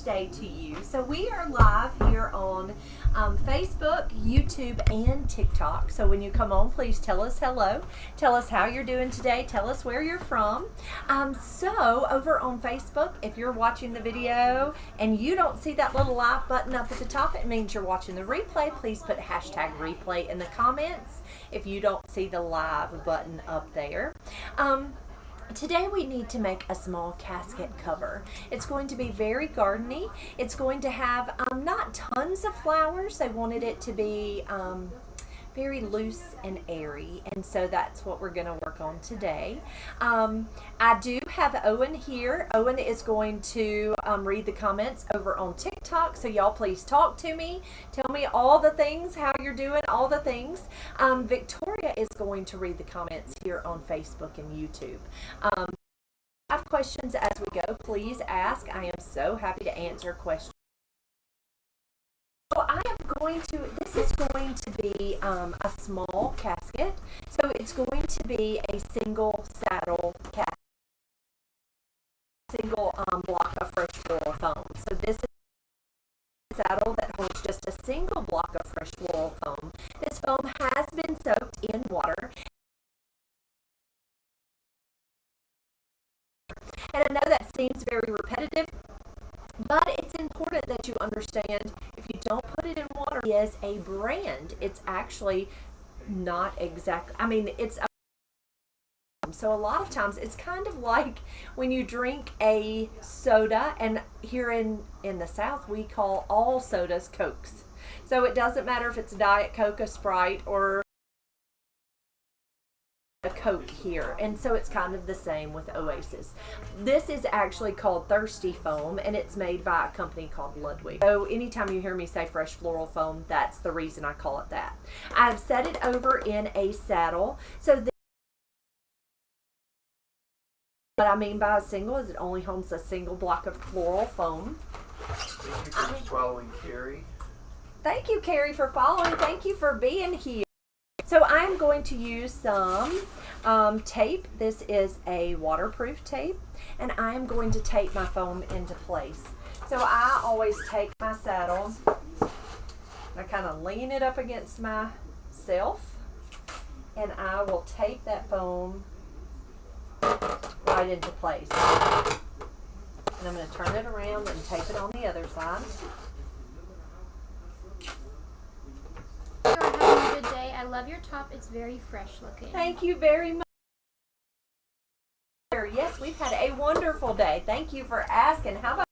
Day to you. So we are live here on Facebook, YouTube, and TikTok. So when you come on, please tell us hello. Tell us how you're doing today. Tell us where you're from. So over on Facebook, if you're watching the video and you don't see that little live button up at the top, it means you're watching the replay. Please put hashtag replay in the comments if you don't see the live button up there. Today we need to make a small casket cover. It's going to be very gardeny. It's going to have not tons of flowers. I wanted it to be very loose and airy, and so that's what we're going to work on today. I do have Owen here. Owen is going to read the comments over on TikTok, so y'all please talk to me. Tell me all the things, how you're doing, all the things. Victoria is going to read the comments here on Facebook and YouTube. Have questions as we go, please ask. I am so happy to answer questions. So I am going to, this is going to be a small casket. So it's going to be a single saddle casket, single block of fresh floral foam. So this is a saddle that holds just a single block of fresh floral foam. This foam has been soaked in water. And I know that seems very repetitive, but it's important that you understand if you don't put it in water, it is a brand. It's actually not exactly, I mean, it's a, so a lot of times it's kind of like when you drink a soda, and here in the South we call all sodas Cokes. So it doesn't matter if it's Diet Coke, a Sprite, or a Coke here, and so it's kind of the same with Oasis. This is actually called Thirsty Foam, and it's made by a company called Ludwig. So anytime you hear me say fresh floral foam, that's the reason I call it that. I've set it over in a saddle. So what I mean by a single is it only holds a single block of floral foam. Thank you for following, Carrie. Thank you, Carrie, for following. Thank you for being here. So I'm going to use some tape. This is a waterproof tape, and I'm going to tape my foam into place. So I always take my saddle, I kind of lean it up against myself, and I will tape that foam right into place. And I'm going to turn it around and tape it on the other side. I love your top. It's very fresh looking. Thank you very much. Yes, we've had a wonderful day. Thank you for asking. How about...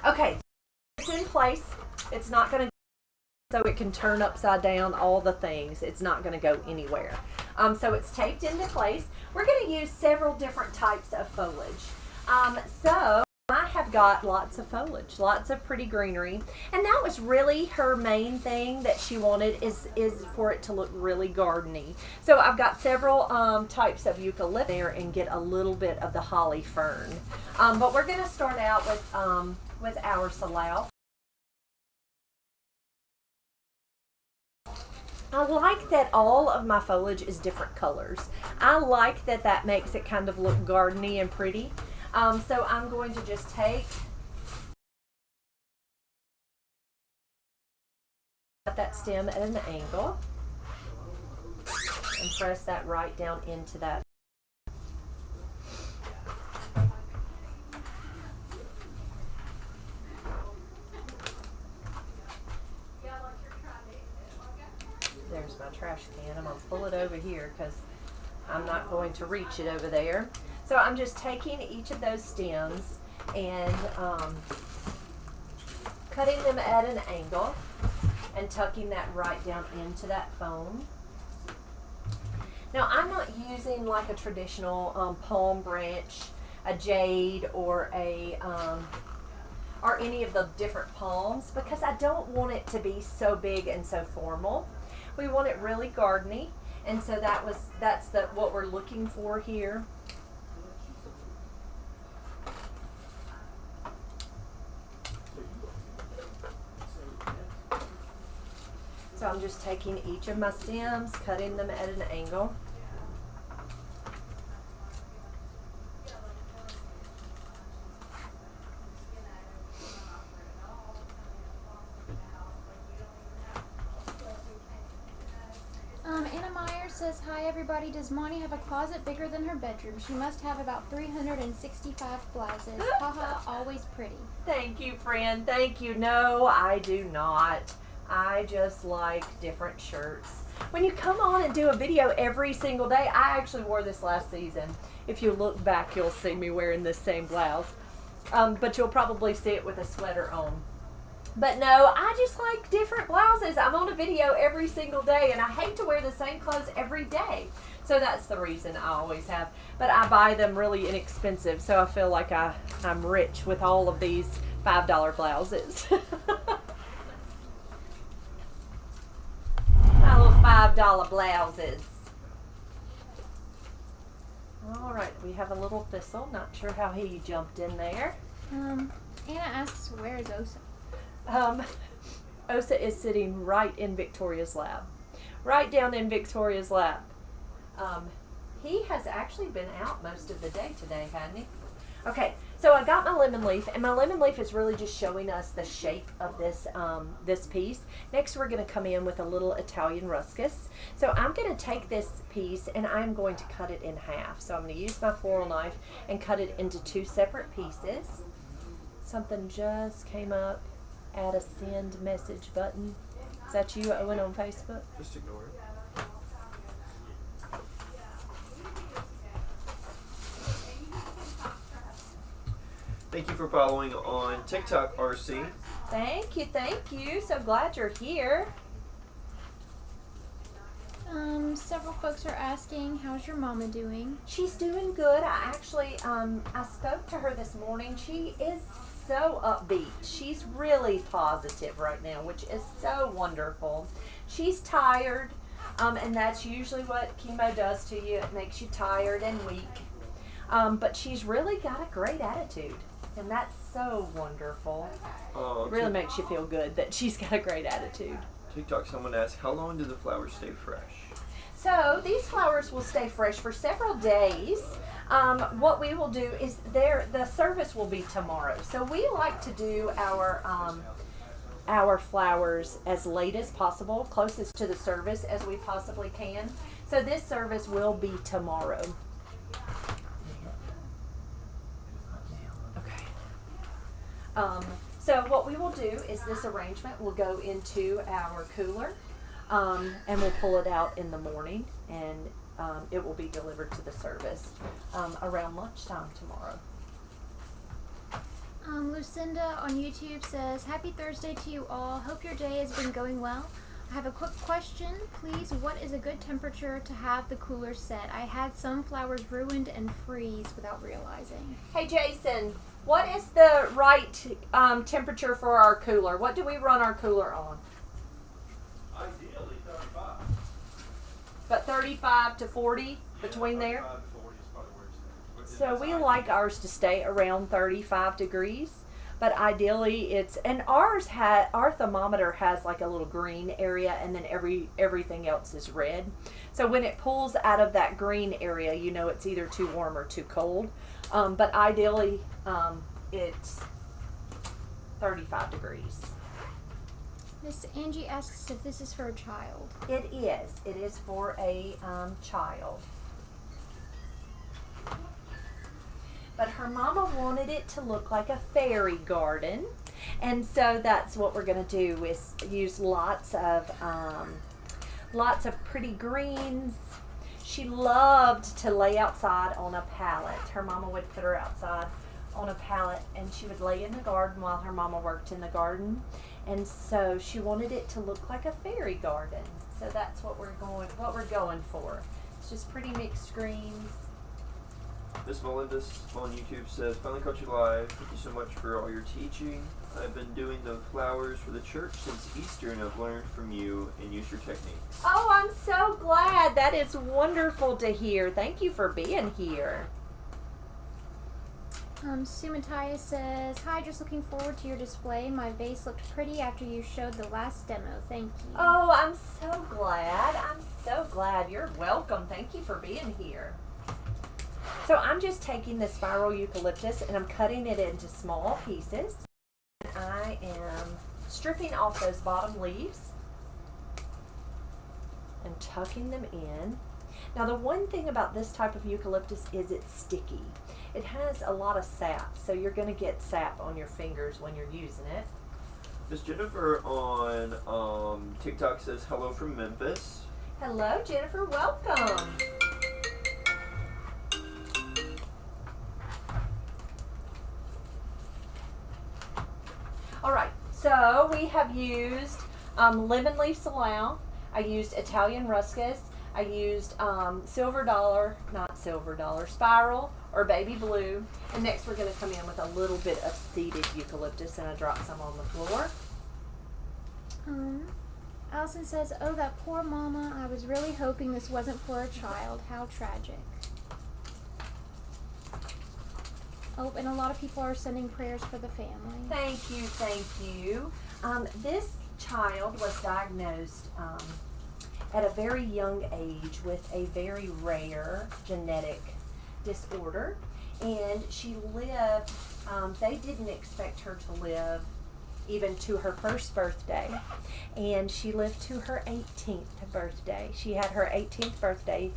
Okay, it's in place. It's not going to... So it can turn upside down, all the things. It's not going to go anywhere. So it's taped into place. We're going to use several different types of foliage. So I have got lots of foliage, lots of pretty greenery, and that was really her main thing that she wanted is for it to look really gardeny. So I've got several types of eucalyptus there and get a little bit of the holly fern. But we're going to start out with our salal. I like that all of my foliage is different colors. I like that that makes it kind of look gardeny and pretty. So I'm going to just take that stem at an angle and press that right down into that. There's my trash can. I'm going to pull it over here because I'm not going to reach it over there. So I'm just taking each of those stems and cutting them at an angle and tucking that right down into that foam. Now I'm not using like a traditional palm branch, a jade, or a or any of the different palms because I don't want it to be so big and so formal. We want it really gardeny, and so that's what we're looking for here. So I'm just taking each of my stems, cutting them at an angle. says, hi everybody, does Monty have a closet bigger than her bedroom? She must have about 365 blouses. Haha, always pretty. Thank you, friend. Thank you. No, I do not. I just like different shirts. When you come on and do a video every single day, I actually wore this last season. If you look back, you'll see me wearing this same blouse. But you'll probably see it with a sweater on. But no, I just like different blouses. I'm on a video every single day, and I hate to wear the same clothes every day. So that's the reason I always have. But I buy them really inexpensive, so I feel like I'm rich with all of these $5 blouses. My little $5 blouses. All right, we have a little thistle. Not sure how he jumped in there. Anna asks, where is Osa? Osa is sitting right in Victoria's lap. Right down in Victoria's lap. He has actually been out most of the day today, hasn't he? Okay, so I got my lemon leaf, and my lemon leaf is really just showing us the shape of this this piece. Next, we're going to come in with a little Italian ruscus. So I'm going to take this piece, and I'm going to cut it in half. So I'm going to use my floral knife and cut it into 2 separate pieces. Something just came up. Add a send message button. Is that you, Owen, on Facebook? Just ignore it. Thank you for following on TikTok, RC. Thank you, thank you. So glad you're here. Several folks are asking, how's your mama doing? She's doing good. I actually, I spoke to her this morning. She is so upbeat. She's really positive right now, which is so wonderful. She's tired, and that's usually what chemo does to you. It makes you tired and weak. But she's really got a great attitude, and that's so wonderful. It really makes you feel good that she's got a great attitude. TikTok, someone asked, how long do the flowers stay fresh? So these flowers will stay fresh for several days. What we will do is the service will be tomorrow. So we like to do our flowers as late as possible, closest to the service as we possibly can. So this service will be tomorrow. Okay. So what we will do is this arrangement will go into our cooler, and we'll pull it out in the morning, and it will be delivered to the service around lunchtime tomorrow. Lucinda on YouTube says, happy Thursday to you all. Hope your day has been going well. I have a quick question. Please, what is a good temperature to have the cooler set? I had some flowers ruined and freeze without realizing. Hey Jason, what is the right temperature for our cooler? What do we run our cooler on? Ideally 35. But 35 to 40 between there? 35 to 40 is probably where it's at. So we like ours to stay around 35 degrees. But ideally and our thermometer has like a little green area, and then everything else is red. So when it pulls out of that green area, you know it's either too warm or too cold. But ideally, it's 35 degrees. Miss Angie asks if this is for a child. It is. It is for a child. But her mama wanted it to look like a fairy garden. And so that's what we're going to do, is use lots of pretty greens. She loved to lay outside on a pallet. Her mama would put her outside on a pallet, and she would lay in the garden while her mama worked in the garden. And so she wanted it to look like a fairy garden. So that's what we're going for. It's just pretty mixed greens. Miss Melinda on YouTube says, finally caught you live. Thank you so much for all your teaching. I've been doing the flowers for the church since Easter, and I've learned from you and used your techniques. Oh, I'm so glad. That is wonderful to hear. Thank you for being here. Sumataya says, hi, just looking forward to your display. My vase looked pretty after you showed the last demo. Thank you. Oh, I'm so glad. I'm so glad. You're welcome. Thank you for being here. So I'm just taking the spiral eucalyptus and I'm cutting it into small pieces. I am stripping off those bottom leaves and tucking them in. Now the one thing about this type of eucalyptus is it's sticky. It has a lot of sap, so you're going to get sap on your fingers when you're using it. Miss Jennifer on TikTok says hello from Memphis. Hello, Jennifer. Welcome. All right, so we have used lemon leaf salal. I used Italian ruscus. I used spiral or baby blue. And next we're going to come in with a little bit of seeded eucalyptus, and I dropped some on the floor. Allison says, oh, that poor mama. I was really hoping this wasn't for a child. How tragic. Oh, and a lot of people are sending prayers for the family. Thank you, thank you. This child was diagnosed at a very young age with a very rare genetic disorder, and she lived, they didn't expect her to live even to her first birthday, and she lived to her 18th birthday. She had her 18th birthday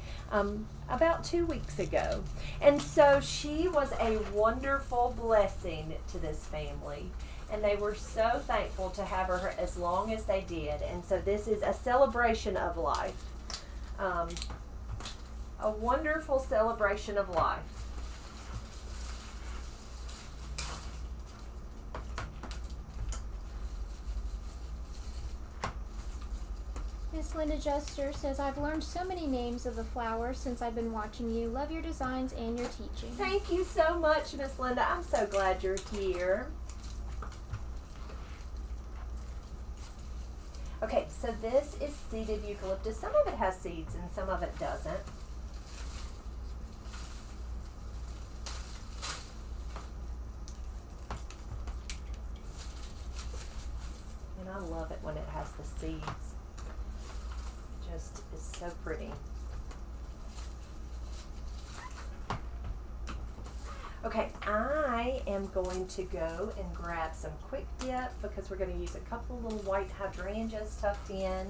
about 2 weeks ago, and so she was a wonderful blessing to this family, and they were so thankful to have her as long as they did. And so this is a celebration of life, a wonderful celebration of life. Miss Linda Juster says, I've learned so many names of the flowers since I've been watching you. Love your designs and your teaching. Thank you so much, Miss Linda. I'm so glad you're here. Okay, so this is seeded eucalyptus. Some of it has seeds and some of it doesn't. And I love it when it has the seeds. Just is so pretty. Okay, I am going to go and grab some quick dip because we're going to use a couple little white hydrangeas tucked in,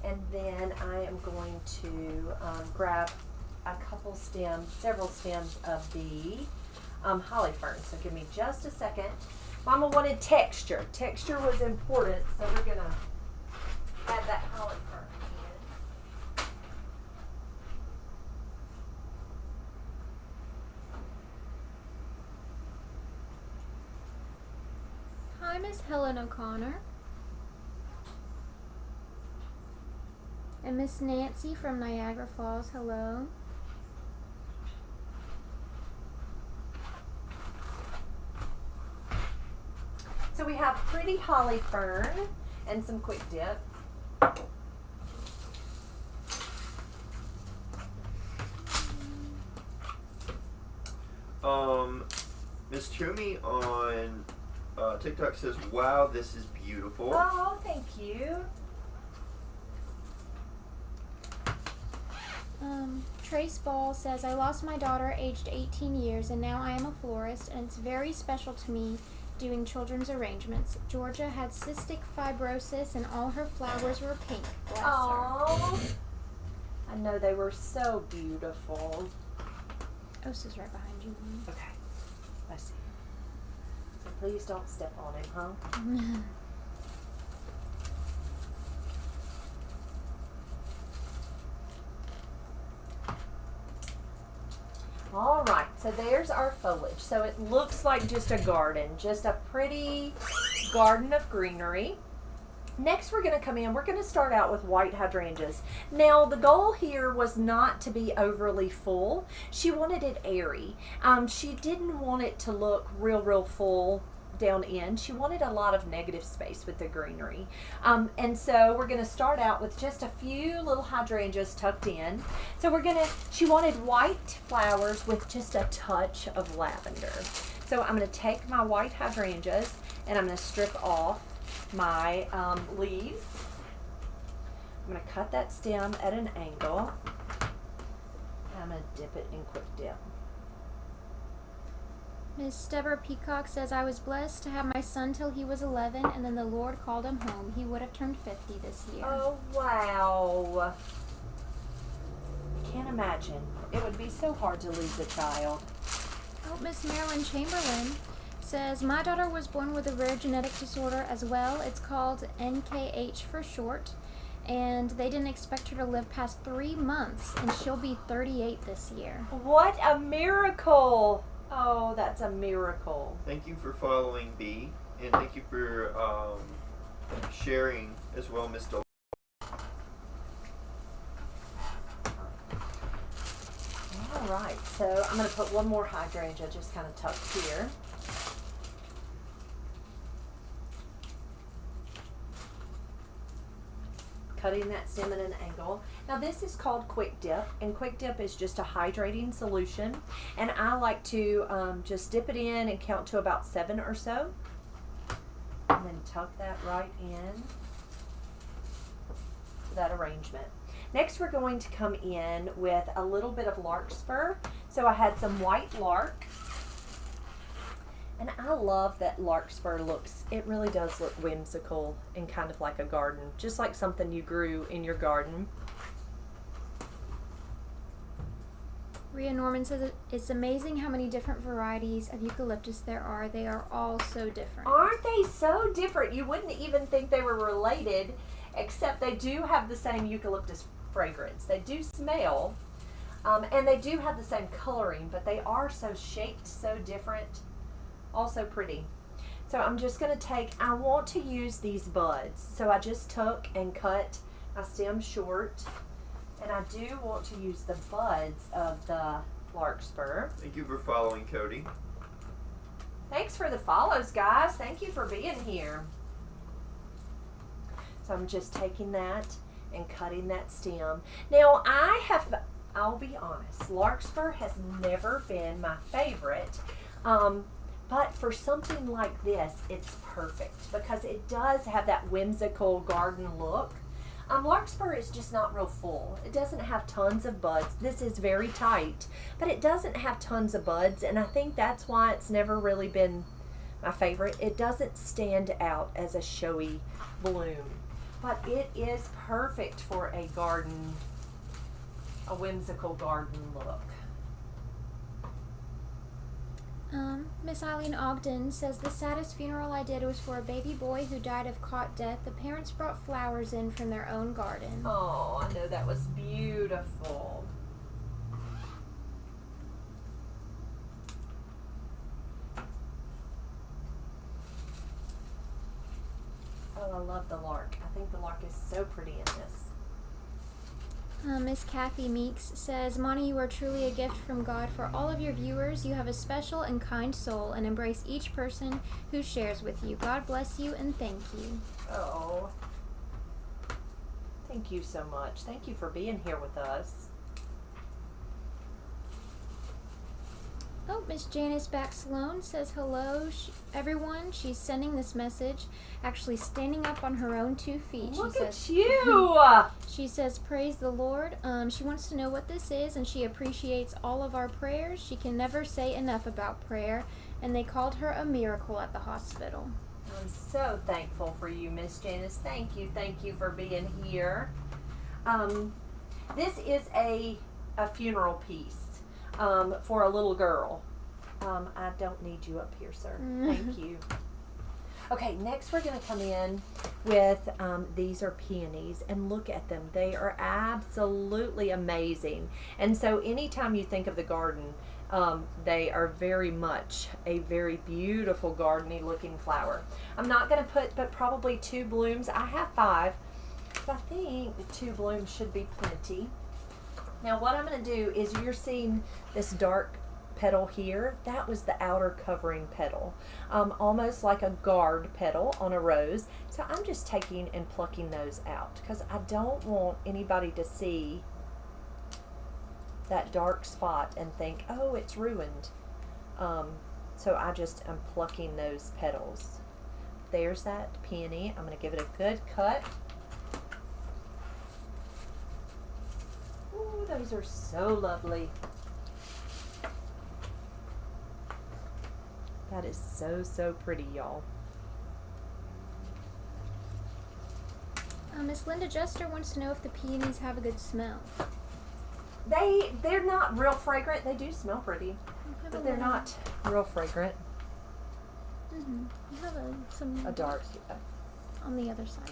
and then I am going to grab a couple stems, several stems of the holly fern. So give me just a second. Mama wanted texture. Texture was important, so we're going to add that holly fern in. Hi, Miss Helen O'Connor. And Miss Nancy from Niagara Falls, hello. So we have pretty holly fern and some quick dip. Miss Toomey on TikTok says, wow, this is beautiful. Oh, thank you. Trace Ball says, I lost my daughter aged 18 years and now I am a florist, and it's very special to me doing children's arrangements. Georgia had cystic fibrosis and all her flowers were pink. Bless her. Oh, I know they were so beautiful. Osa's right behind you. Okay, I see. So please don't step on him, huh? All right, so there's our foliage. So it looks like just a garden, just a pretty garden of greenery. Next, we're going to come in, we're going to start out with white hydrangeas. Now, the goal here was not to be overly full. She wanted it airy. She didn't want it to look real full down in. She wanted a lot of negative space with the greenery. And so we're going to start out with just a few little hydrangeas tucked in. So she wanted white flowers with just a touch of lavender. So I'm going to take my white hydrangeas and I'm going to strip off my leaves. I'm going to cut that stem at an angle. And I'm going to dip it in quick dip. Miss Deborah Peacock says, I was blessed to have my son till he was 11, and then the Lord called him home. He would have turned 50 this year. Oh, wow. can't imagine. It would be so hard to lose a child. Oh, Miss Marilyn Chamberlain says, my daughter was born with a rare genetic disorder as well. It's called NKH for short. And they didn't expect her to live past 3 months, and she'll be 38 this year. What a miracle! Oh, that's a miracle. Thank you for following B, and thank you for sharing as well, Miss Dole. All right, so I'm going to put one more hydrangea just kind of tucked here. Cutting that stem at an angle. Now this is called Quick Dip, and Quick Dip is just a hydrating solution, and I like to just dip it in and count to about 7 or so, and then tuck that right in to that arrangement. Next we're going to come in with a little bit of larkspur. So I had some white lark, and I love that larkspur looks, it really does look whimsical and kind of like a garden, just like something you grew in your garden. Rhea Norman says, it's amazing how many different varieties of eucalyptus there are. They are all so different. Aren't they so different? You wouldn't even think they were related, except they do have the same eucalyptus fragrance. They do smell, and they do have the same coloring, but they are so shaped so different. Also pretty. So I'm just going to take, I want to use these buds. So I just took and cut my stem short, and I do want to use the buds of the larkspur. Thank you for following, Cody. Thanks for the follows, guys. Thank you for being here. So I'm just taking that and cutting that stem. Now I'll be honest, larkspur has never been my favorite. But for something like this, it's perfect because it does have that whimsical garden look. Larkspur is just not real full. It doesn't have tons of buds. This is very tight, but it doesn't have tons of buds, and I think that's why it's never really been my favorite. It doesn't stand out as a showy bloom, but it is perfect for a garden, a whimsical garden look. Miss Eileen Ogden says, the saddest funeral I did was for a baby boy who died of cot death. The parents brought flowers in from their own garden. Oh, I know, that was beautiful. Oh, I love the lark. I think the lark is so pretty in this. Miss Kathy Meeks says, Monty, you are truly a gift from God for all of your viewers. You have a special and kind soul and embrace each person who shares with you. God bless you and thank you. Oh, thank you so much. Thank you for being here with us. Oh, Miss Janice Back-Sloan says, hello, everyone. She's sending this message, actually standing up on her own 2 feet. Look she at says, you! She says, praise the Lord. She wants to know what this is, and she appreciates all of our prayers. She can never say enough about prayer, and they called her a miracle at the hospital. I'm so thankful for you, Miss Janice. Thank you for being here. This is a funeral piece. For a little girl. I don't need you up here, sir. Thank you. Okay, next we're going to come in with, these are peonies, and look at them. They are absolutely amazing. And so anytime you think of the garden, they are very much a very beautiful gardeny looking flower. I'm not going to put but probably 2 blooms. I have 5, but I think 2 blooms should be plenty. Now what I'm going to do is, you're seeing this dark petal here. That was the outer covering petal, almost like a guard petal on a rose. So I'm just taking and plucking those out because I don't want anybody to see that dark spot and think, oh, it's ruined. So I just am plucking those petals. There's that peony. I'm going to give it a good cut. Ooh, those are so lovely. That is so pretty, y'all. Miss Linda Jester wants to know if the peonies have a good smell. They're not real fragrant. They do smell pretty, but they're not real fragrant. Mm-hmm. You have some A dark. on the other side.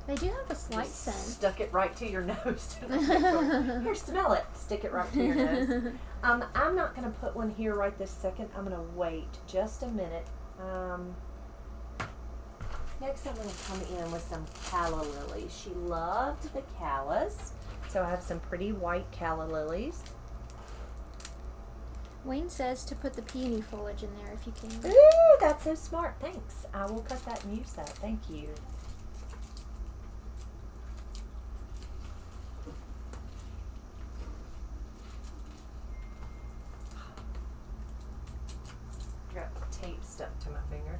They do have a slight Just scent. Stuck it right to your nose. Here, smell it. Stick it right to your nose. I'm not going to put one here right this second. I'm going to wait just a minute. Next, I'm going to come in with some calla lilies. She loved the callas, so I have some pretty white calla lilies. Wayne says to put the peony foliage in there if you can. Ooh, that's so smart. Thanks. I will cut that and use that. Thank you. Got tape stuck to my finger.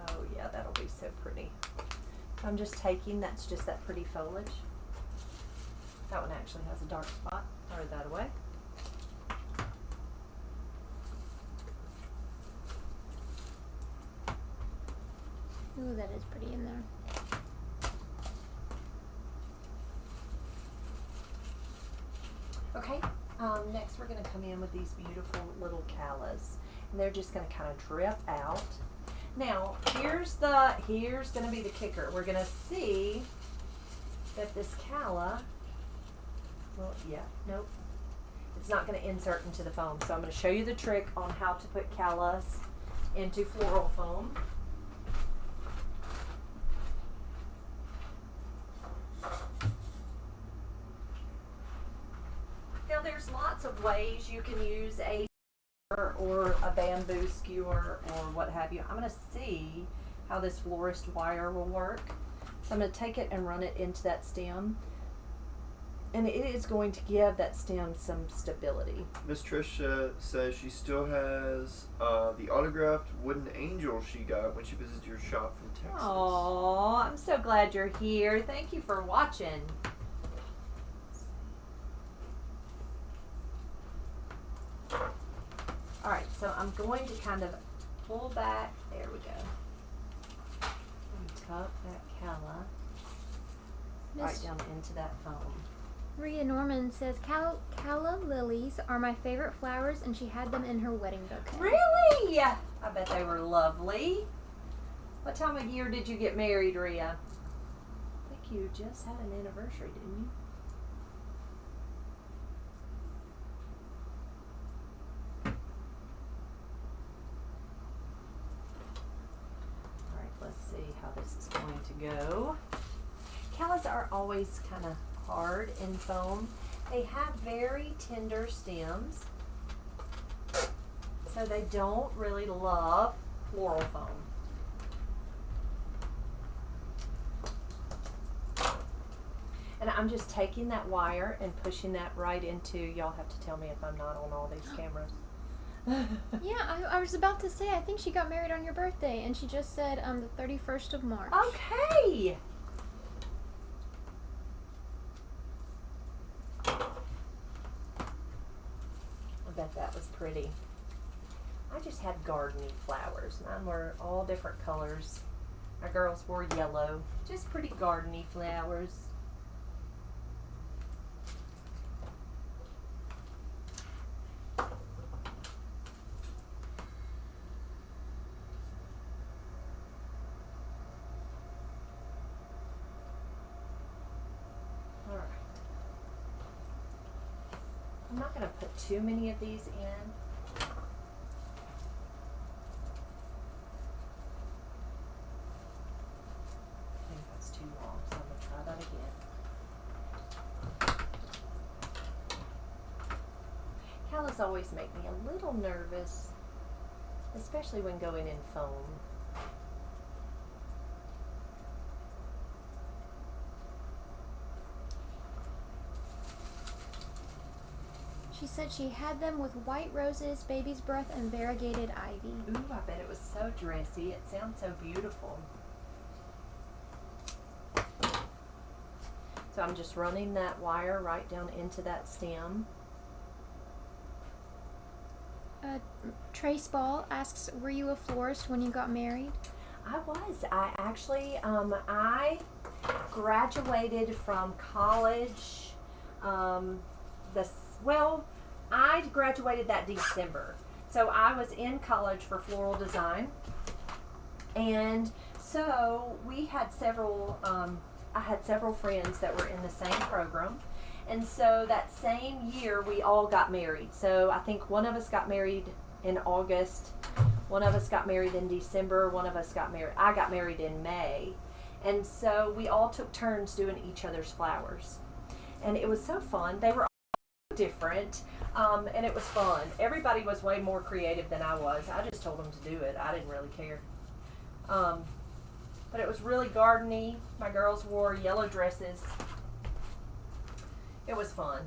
Oh yeah, that'll be so pretty. I'm just taking, that's just that pretty foliage. That one actually has a dark spot. Throw that away. Ooh, that is pretty in there. Okay, next we're going to come in with these beautiful little callas, and they're just going to kind of drip out. Now, here's going to be the kicker. We're going to see if this calla, well, yeah, nope, it's not going to insert into the foam. So I'm going to show you the trick on how to put callas into floral foam. Now there's lots of ways you can use a or a bamboo skewer or what have you. I'm going to see how this florist wire will work. So I'm going to take it and run it into that stem, and it is going to give that stem some stability. Miss Tricia says she still has the autographed wooden angel she got when she visited your shop from Texas. Aww, I'm so glad you're here. Thank you for watching. Alright, so I'm going to kind of pull back. There we go. And tuck that calla right down into that foam. Rhea Norman says calla lilies are my favorite flowers, and she had them in her wedding bouquet. Really? I bet they were lovely. What time of year did you get married, Rhea? I think you just had an anniversary, didn't you? Alright, let's see how this is going to go. Callas are always kind of hard in foam. They have very tender stems, so they don't really love floral foam. And I'm just taking that wire and pushing that right into, y'all have to tell me if I'm not on all these cameras. Yeah, I was about to say, I think she got married on your birthday, and she just said the 31st of March. Okay. I bet that was pretty. I just had gardeny flowers. Mine were all different colors. My girls wore yellow. Just pretty gardeny flowers. Alright. I'm not going to put too many of these in. I think that's too long, so I'm going to try that again. Callas always make me a little nervous, especially when going in foam. She said she had them with white roses, baby's breath, and variegated ivy. Ooh, I bet it was so dressy. It sounds so beautiful. So I'm just running that wire right down into that stem. Trace Ball asks, were you a florist when you got married? I was. I actually, I graduated from college. I graduated that December. So I was in college for floral design. And so we had several, I had several friends that were in the same program. And so that same year we all got married. So I think one of us got married in August. One of us got married in December. One of us got married. I got married in May. And so we all took turns doing each other's flowers. And it was so fun. They were all different. And it was fun. Everybody was way more creative than I was. I just told them to do it. I didn't really care. But it was really gardeny. My girls wore yellow dresses. It was fun.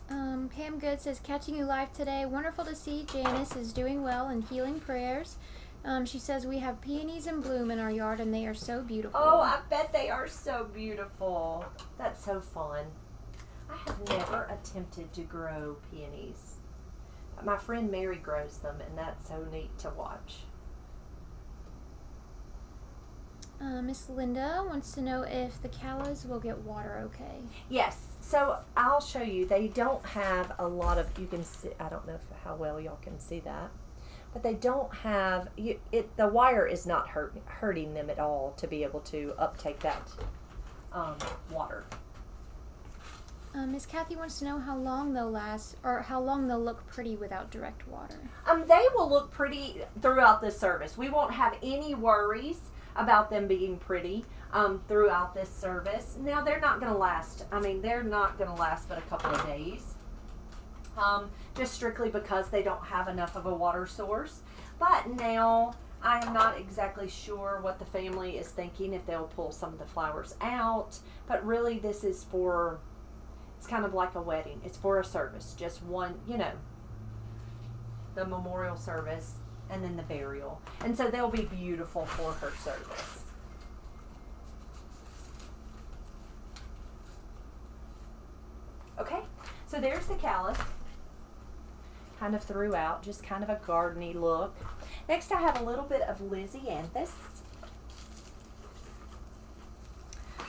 Pam Good says, catching you live today. Wonderful to see Janice is doing well and healing prayers. She says, we have peonies in bloom in our yard and they are so beautiful. Oh, I bet they are so beautiful. That's so fun. I have never attempted to grow peonies. My friend Mary grows them, and that's so neat to watch. Miss Linda wants to know if the callas will get water okay. Yes, so I'll show you. They don't have a lot of, you can see, I don't know how well y'all can see that, but they don't have, the wire is not hurting them at all to be able to uptake that water. Miss Kathy wants to know how long they'll last, or how long they'll look pretty without direct water. They will look pretty throughout the service. We won't have any worries about them being pretty throughout this service. Now, they're not going to last. They're not going to last but a couple of days. Just strictly because they don't have enough of a water source. But now, I am not exactly sure what the family is thinking, if they'll pull some of the flowers out. But really, this is for, it's kind of like a wedding. It's for a service. Just one, the memorial service and then the burial. And so they'll be beautiful for her service. Okay, so there's the callus. Kind of throughout, just kind of a gardeny look. Next I have a little bit of Lysianthus.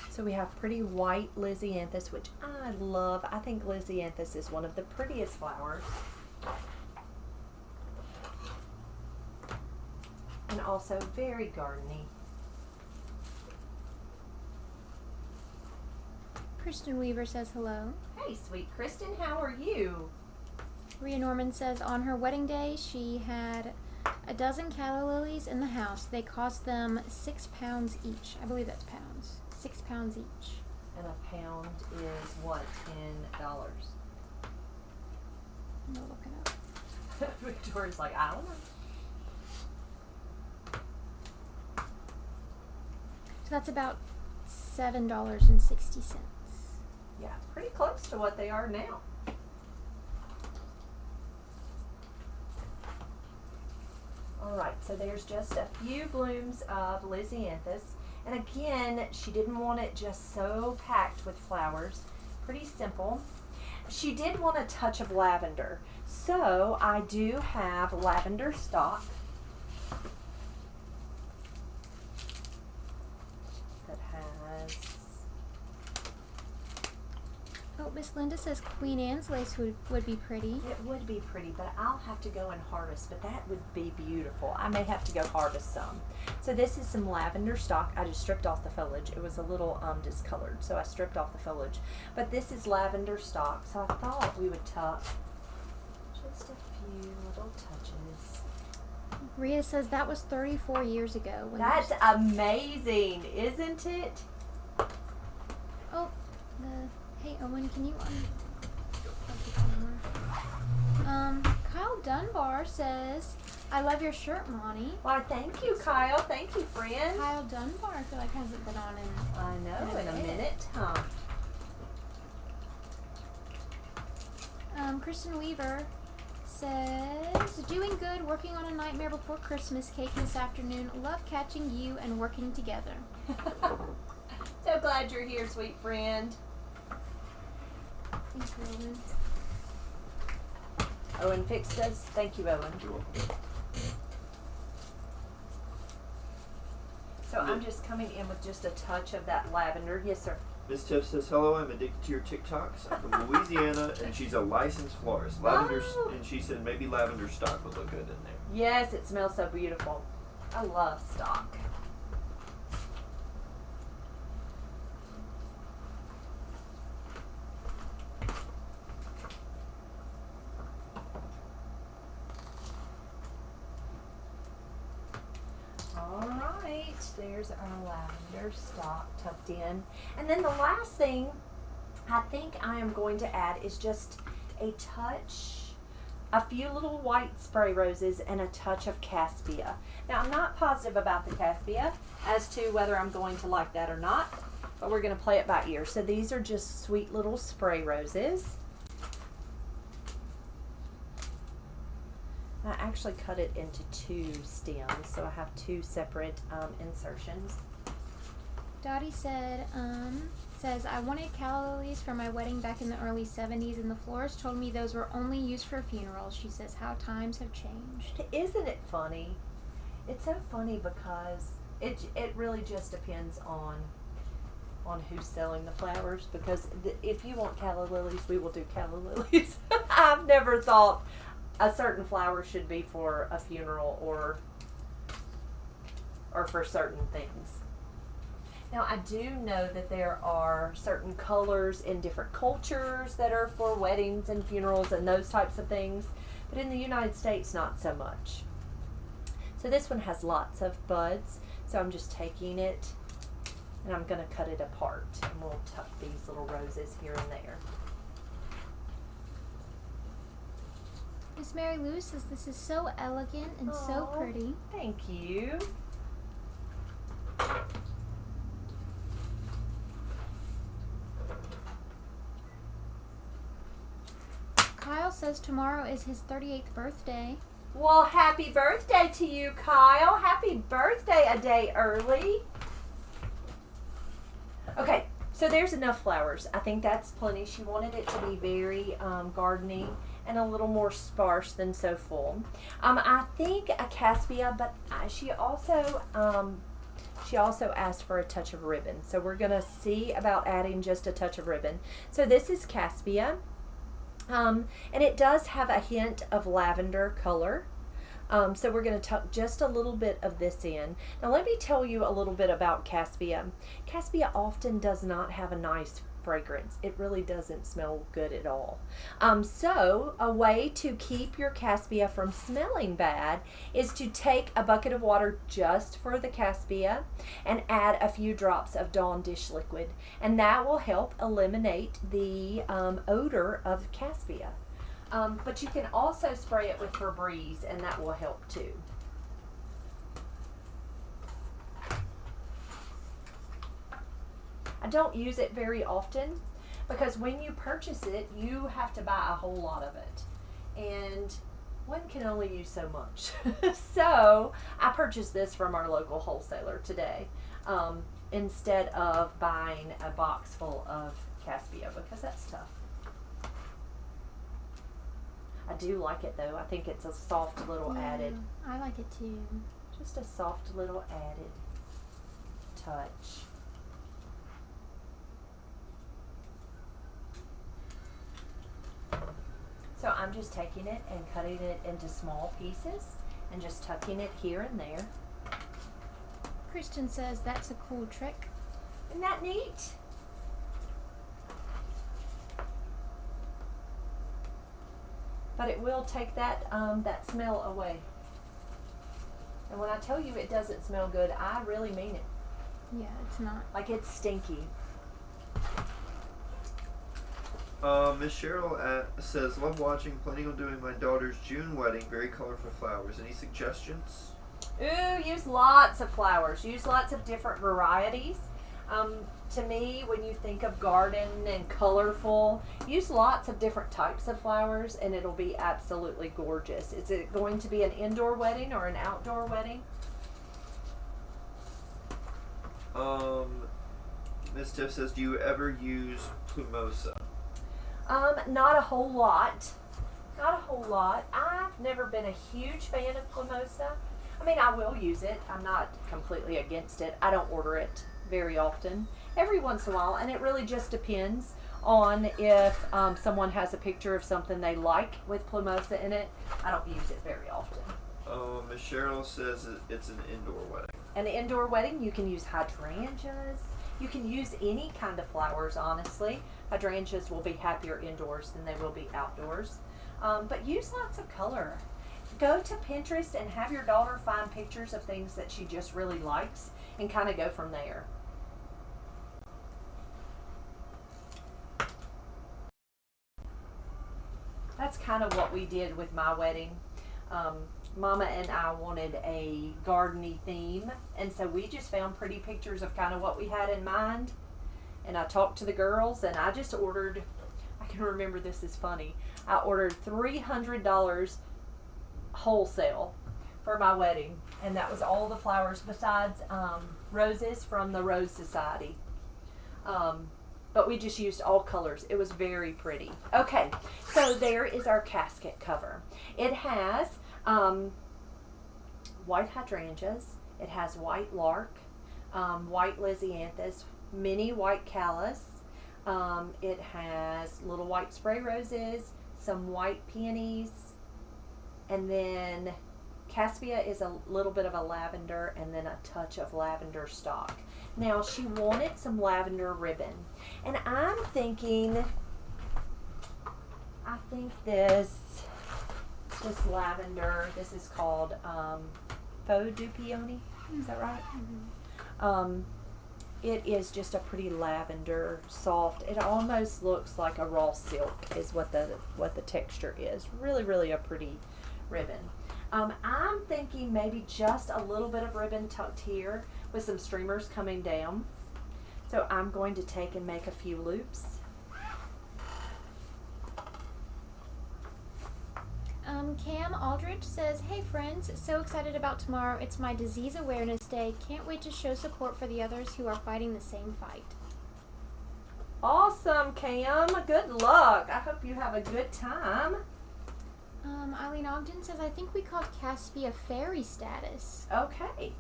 So we have pretty white Lysianthus, which I love. I think Lysianthus is one of the prettiest flowers. And also very gardeny. Kristen Weaver says hello. Hey, sweet Kristen, how are you? Rhea Norman says, on her wedding day, she had a dozen calla lilies in the house. They cost them £6 each. I believe that's pounds. £6 each. And a pound is what, $10? I'm gonna look it up. Victoria's like, I don't know. So that's about $7.60. Yeah, pretty close to what they are now. Alright, so there's just a few blooms of Lysianthus. And again, she didn't want it just so packed with flowers. Pretty simple. She did want a touch of lavender. So I do have lavender stock. That has... Oh, Miss Linda says Queen Anne's lace would be pretty. It would be pretty, but I'll have to go and harvest, but that would be beautiful. I may have to go harvest some. So this is some lavender stock. I just stripped off the foliage. It was a little discolored, so I stripped off the foliage. But this is lavender stock, so I thought we would tuck just a few little touches. Rhea says that was 34 years ago. When That's amazing, isn't it? Oh, hey Owen, can you Kyle Dunbar says, I love your shirt, Monty. Why, thank you, Kyle. Thank you, friend. Kyle Dunbar, I feel like hasn't been on in I know, in a minute, huh? Kristen Weaver says, doing good, working on a Nightmare Before Christmas cake this afternoon. Love catching you and working together. So glad you're here, sweet friend. Thanks, Roland. Owen fixed us. Thank you, Owen. You're welcome. So I'm just coming in with just a touch of that lavender. Yes, sir. Miss Tiff says, hello, I'm addicted to your TikToks. I'm from Louisiana, and she's a licensed florist. Lavender, Oh. and she said maybe lavender stock would look good in there. Yes, it smells so beautiful. I love stock. All right, there's our lavender stock tucked in. And then the last thing I think I am going to add is just a few little white spray roses and a touch of cassia. Now I'm not positive about the cassia as to whether I'm going to like that or not, but we're going to play it by ear. So these are just sweet little spray roses. I actually cut it into 2 stems, so I have 2 separate insertions. Dottie says, I wanted calla lilies for my wedding back in the early 70s, and the florist told me those were only used for funerals. She says, how times have changed. Isn't it funny? It's so funny because it really just depends on who's selling the flowers, because if you want calla lilies, we will do calla lilies. I've never thought a certain flower should be for a funeral or for certain things. Now I do know that there are certain colors in different cultures that are for weddings and funerals and those types of things, but in the United States not so much. So this one has lots of buds, so I'm just taking it and I'm going to cut it apart, and we'll tuck these little roses here and there. Miss Mary Lou says, this is so elegant and so Aw, pretty. Thank you. Kyle says tomorrow is his 38th birthday. Well, happy birthday to you, Kyle. Happy birthday a day early. Okay, so there's enough flowers. I think that's plenty. She wanted it to be very gardening and a little more sparse than so full. I think a cassia, but she also asked for a touch of ribbon. So we're gonna see about adding just a touch of ribbon. So this is cassia. And it does have a hint of lavender color. So we're going to tuck just a little bit of this in. Now let me tell you a little bit about cassia. Cassia often does not have a nice fragrance. It really doesn't smell good at all. So a way to keep your cassia from smelling bad is to take a bucket of water just for the cassia and add a few drops of Dawn dish liquid, and that will help eliminate the odor of cassia. But you can also spray it with Febreze, and that will help too. I don't use it very often because when you purchase it, you have to buy a whole lot of it. And one can only use so much. So I purchased this from our local wholesaler today instead of buying a box full of cassia, because that's tough. I do like it though. I think it's a soft little added. I like it too. Just a soft little added touch. So I'm just taking it and cutting it into small pieces and just tucking it here and there. Christian says that's a cool trick. Isn't that neat? But it will take that that smell away. And when I tell you it doesn't smell good, I really mean it. Yeah, it's not. Like it's stinky. Miss Cheryl says, love watching, planning on doing my daughter's June wedding, very colorful flowers. Any suggestions? Ooh, use lots of flowers. Use lots of different varieties. To me, when you think of garden and colorful, use lots of different types of flowers and it'll be absolutely gorgeous. Is it going to be an indoor wedding or an outdoor wedding? Miss Tiff says, do you ever use plumosa? Not a whole lot. Not a whole lot. I've never been a huge fan of Plimosa. I mean, I will use it. I'm not completely against it. I don't order it very often. Every once in a while, and it really just depends on if someone has a picture of something they like with Plimosa in it. I don't use it very often. Miss Cheryl says it's an indoor wedding. An indoor wedding, you can use hydrangeas. You can use any kind of flowers, honestly. Hydrangeas will be happier indoors than they will be outdoors. But use lots of color. Go to Pinterest and have your daughter find pictures of things that she just really likes and kind of go from there. That's kind of what we did with my wedding. Mama and I wanted a gardeny theme, and so we just found pretty pictures of kind of what we had in mind. And I talked to the girls, and I just ordered, I can remember this is funny, I ordered $300 wholesale for my wedding, and that was all the flowers besides roses from the Rose Society. But we just used all colors. It was very pretty. Okay, so there is our casket cover. It has white hydrangeas. It has white lark, white lysianthus, mini white callas. It has little white spray roses, some white peonies, and then Caspia is a little bit of a lavender and then a touch of lavender stock. Now she wanted some lavender ribbon, and I'm thinking, I think this lavender, this is called Faux du Peony, is that right? Mm-hmm. It is just a pretty lavender, soft. It almost looks like a raw silk is what the texture is. Really, really a pretty ribbon. I'm thinking maybe just a little bit of ribbon tucked here with some streamers coming down. So I'm going to take and make a few loops. Cam Aldrich says, hey friends, so excited about tomorrow. It's my disease awareness day. Can't wait to show support for the others who are fighting the same fight. Awesome, Cam. Good luck. I hope you have a good time. Eileen Ogden says, I think we called Caspia fairy status. Okay.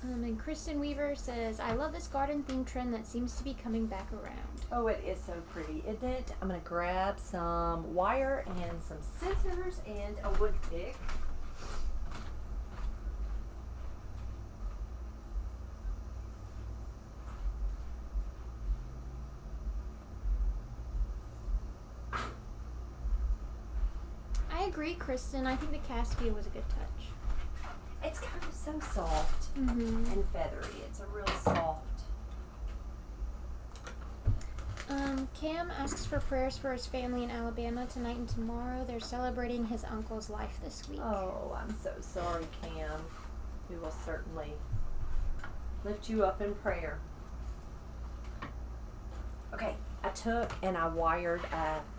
And Kristen Weaver says, I love this garden theme trend that seems to be coming back around. Oh, it is so pretty, isn't it? I'm going to grab some wire and some scissors and a wood pick. I agree, Kristen. I think the Caspia was a good touch. It's kind of so soft and feathery. It's a real soft. Cam asks for prayers for his family in Alabama tonight and tomorrow. They're celebrating his uncle's life this week. Oh, I'm so sorry, Cam. We will certainly lift you up in prayer. Okay, I took and I wired,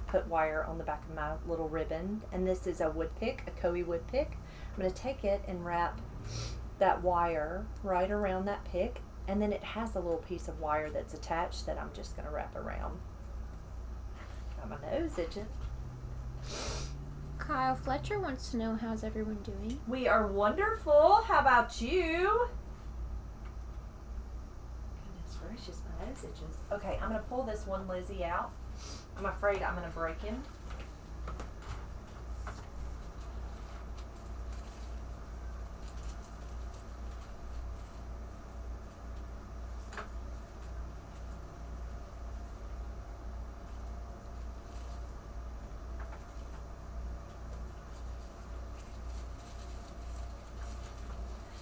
put wire on the back of my little ribbon, and this is a wood pick, a Koei wood pick. I'm going to take it and wrap that wire right around that pick, and then it has a little piece of wire that's attached that I'm just going to wrap around. Got my nose itching. Kyle Fletcher wants to know, how's everyone doing? We are wonderful. How about you? Goodness gracious, my nose itches. Okay, I'm going to pull this one Lizzie out. I'm afraid I'm going to break him.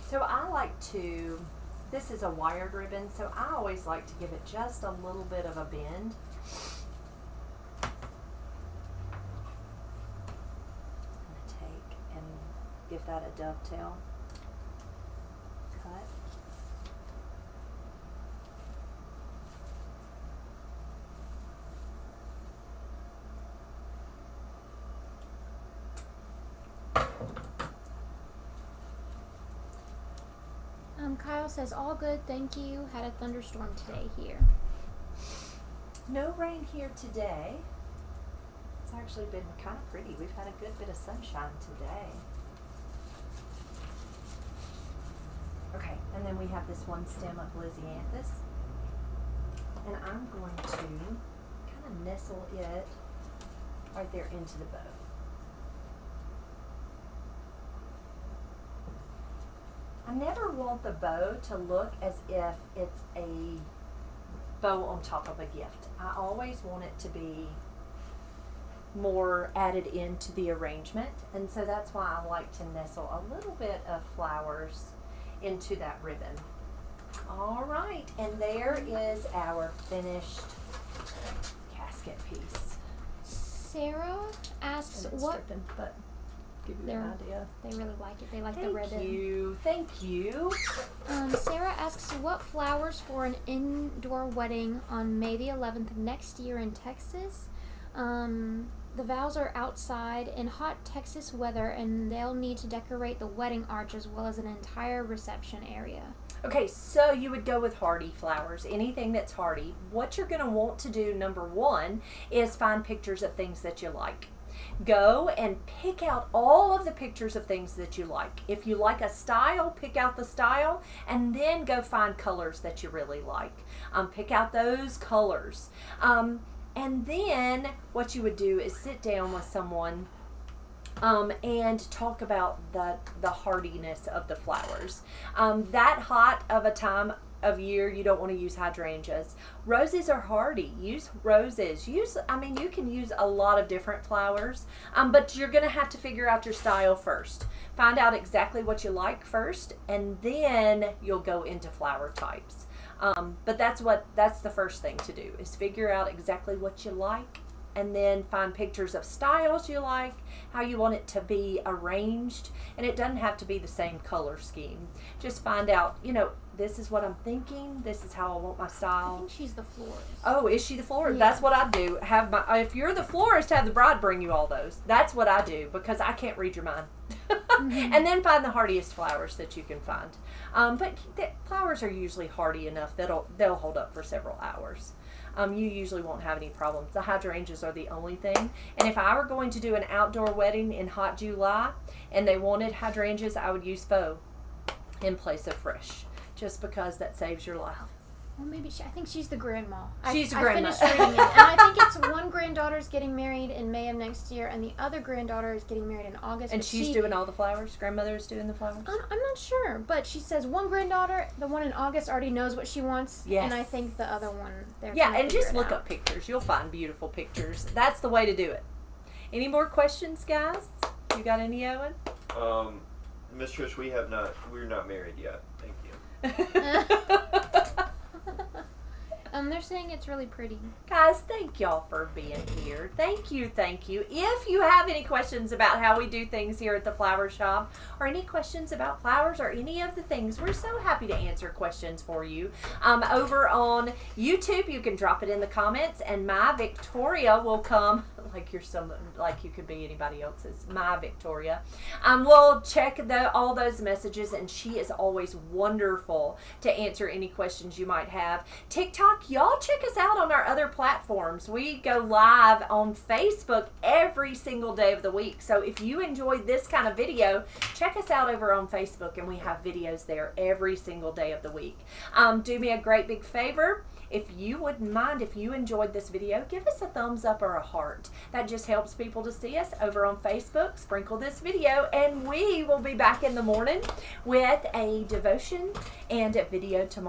So I like to, this is a wired ribbon, so I always like to give it just a little bit of a bend. I'm going to take and give that a dovetail cut. Kyle says, all good, thank you. Had a thunderstorm today here. No rain here today. It's actually been kind of pretty. We've had a good bit of sunshine today. Okay, and then we have this one stem of Lysianthus. And I'm going to kind of nestle it right there into the bow. I never want the bow to look as if it's a bow on top of a gift. I always want it to be more added into the arrangement, and so that's why I like to nestle a little bit of flowers into that ribbon. All right, and there is our finished casket piece. Sarah asks And it's what dripping, but give you an idea. they really like it. They like the ribbon. Thank you. Sarah asks what flowers for an indoor wedding on May the 11th of next year in Texas. The vows are outside in hot Texas weather, and they'll need to decorate the wedding arch as well as an entire reception area. Okay, so you would go with hardy flowers, anything that's hardy. What you're going to want to do, number one, is find pictures of things that you like. Go and pick out all of the pictures of things that you like. If you like a style, pick out the style, and then go find colors that you really like. Pick out those colors. And then what you would do is sit down with someone and talk about the hardiness of the flowers. That hot of a time of year, you don't want to use hydrangeas. Roses are hardy. Use roses. You can use a lot of different flowers, but you're going to have to figure out your style first. Find out exactly what you like first, and then you'll go into flower types. But that's the first thing to do, is figure out exactly what you like, and then find pictures of styles you like, how you want it to be arranged, and it doesn't have to be the same color scheme. Just find out, this is what I'm thinking, this is how I want my I style. think she's the florist. Oh, is she the florist? Yeah. That's what I do. If you're the florist, have the bride bring you all those. That's what I do, because I can't read your mind. And then find the hardiest flowers that you can find. But flowers are usually hardy enough that they'll hold up for several hours. You usually won't have any problems. The hydrangeas are the only thing. And if I were going to do an outdoor wedding in hot July and they wanted hydrangeas, I would use faux in place of fresh, just because that saves your life. Well, maybe I think she's the grandma. She's the grandma. I finished reading it, and I think it's one granddaughter's getting married in May of next year, and the other granddaughter is getting married in August. And she's doing all the flowers? Grandmother's doing the flowers? I'm not sure, but she says one granddaughter, the one in August, already knows what she wants. Yes. And I think the other one, they're Yeah, trying to and just figure it look out. up pictures. You'll find beautiful pictures. That's the way to do it. Any more questions, guys? You got any, Owen? Miss Trish, we're not married yet. Thank you. They're saying it's really pretty. Guys, thank y'all for being here. Thank you. If you have any questions about how we do things here at the Flower Shop, or any questions about flowers or any of the things, we're so happy to answer questions for you. Over on YouTube, you can drop it in the comments, and my Victoria will come, like you could be anybody else's, my Victoria. We'll check all those messages, and she is always wonderful to answer any questions you might have. TikTok, y'all check us out on our other platforms. We go live on Facebook every single day of the week. So if you enjoyed this kind of video, check us out over on Facebook, and we have videos there every single day of the week. Do me a great big favor. If you wouldn't mind, if you enjoyed this video, give us a thumbs up or a heart. That just helps people to see us over on Facebook. Sprinkle this video, and we will be back in the morning with a devotion and a video tomorrow.